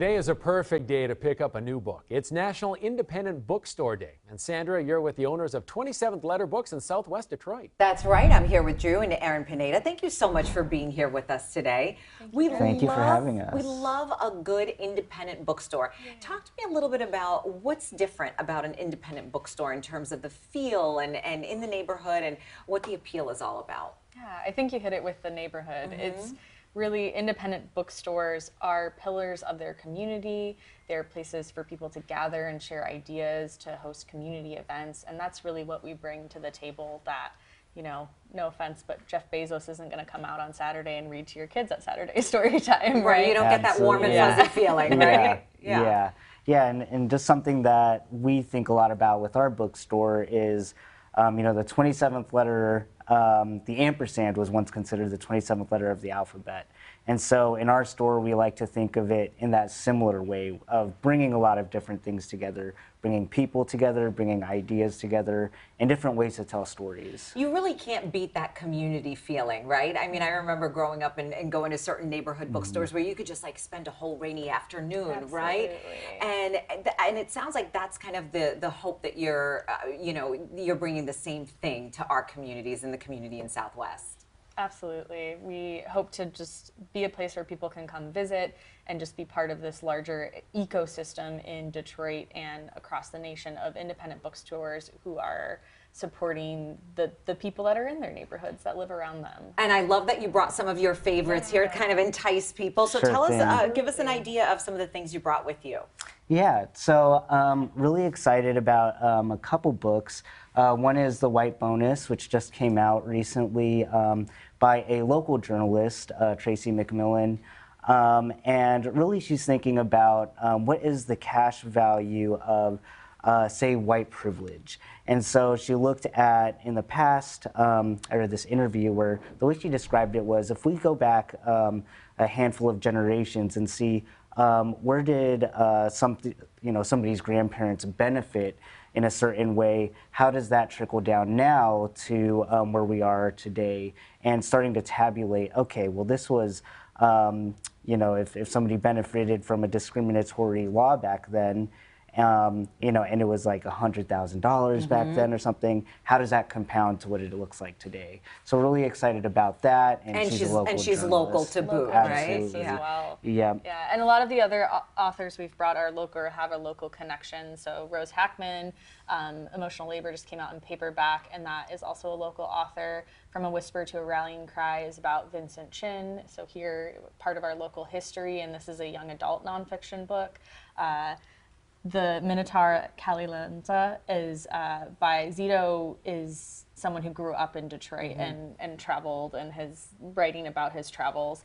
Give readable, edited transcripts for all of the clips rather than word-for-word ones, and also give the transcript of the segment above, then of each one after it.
Today is a perfect day to pick up a new book. It's National Independent Bookstore Day. And Sandra, you're with the owners of 27th Letter Books in Southwest Detroit. That's right. I'm here with Drew and Aaron Pineda. Thank you so much for being here with us today. Thank you for having us. We love a good independent bookstore. Yeah. Talk to me a little bit about what's different about an independent bookstore in terms of the feel and in the neighborhood and what the appeal is all about. Yeah, I think you hit it with the neighborhood. It's really, independent bookstores are pillars of their community. They're places for people to gather and share ideas, to host community events, and that's really what we bring to the table that, you know, no offense, but Jeff Bezos isn't going to come out on Saturday and read to your kids at Saturday story time, right? You don't get that warm and fuzzy feeling, right? Yeah, and just something that we think a lot about with our bookstore is, you know, the 27th letter, the ampersand was once considered the 27th letter of the alphabet. And so in our store, we like to think of it in that similar way of bringing a lot of different things together, bringing people together, bringing ideas together, and different ways to tell stories. You really can't beat that community feeling, right? I mean, I remember growing up and going to certain neighborhood bookstores where you could just like spend a whole rainy afternoon, Absolutely. Right? And it sounds like that's kind of the hope that you're, you know, you're bringing the same thing to our communities and the community in Southwest. Absolutely. We hope to just be a place where people can come visit and just be part of this larger ecosystem in Detroit and across the nation of independent bookstores who are supporting the people that are in their neighborhoods that live around them. And I love that you brought some of your favorites here to kind of entice people. So tell us, give us an idea of some of the things you brought with you. Yeah, so really excited about a couple books. One is The White Bonus, which just came out recently by a local journalist, Tracy McMillan. And really she's thinking about what is the cash value of, say, white privilege. And so she looked at, in the past, I read this interview where the way she described it was, if we go back a handful of generations and see where did somebody's grandparents benefit in a certain way, how does that trickle down now to where we are today, and starting to tabulate, okay, well, this was, you know, if somebody benefited from a discriminatory law back then, you know, and it was like $100,000 back then or something, how does that compound to what it looks like today? So really excited about that, and she's local to boot, right? Yeah. As well. Yeah. And a lot of the other authors we've brought are local, or have a local connection. So Rose Hackman, Emotional Labor just came out in paperback, and that is also a local author. From a Whisper to a Rallying Cry is about Vincent Chin. So here, part of our local history, and this is a young adult nonfiction book. The Minotaur Kalilanza is by Zito, is someone who grew up in Detroit and traveled, and his writing about his travels.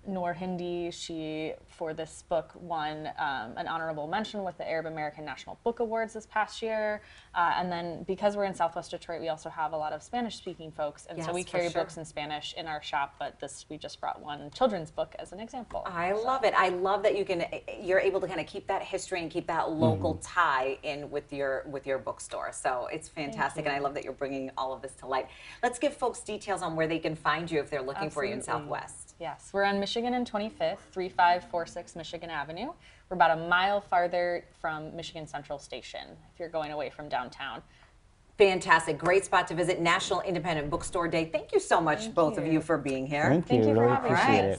Noor Hindi, she, for this book, won an honorable mention with the Arab American National Book Awards this past year. And then because we're in Southwest Detroit, we also have a lot of Spanish-speaking folks, and so we carry books in Spanish in our shop, but we just brought one children's book as an example. I love it. I love that you're able to kind of keep that history and keep that local tie in with your bookstore. So it's fantastic, and I love that you're bringing all of this to light. Let's give folks details on where they can find you if they're looking for you in Southwest. Yes, we're on Michigan and 25th, 3546 Michigan Avenue. We're about a mile farther from Michigan Central Station if you're going away from downtown. Fantastic. Great spot to visit. National Independent Bookstore Day. Thank you so much, both of you, for being here. Thank you. For really having appreciate us. it.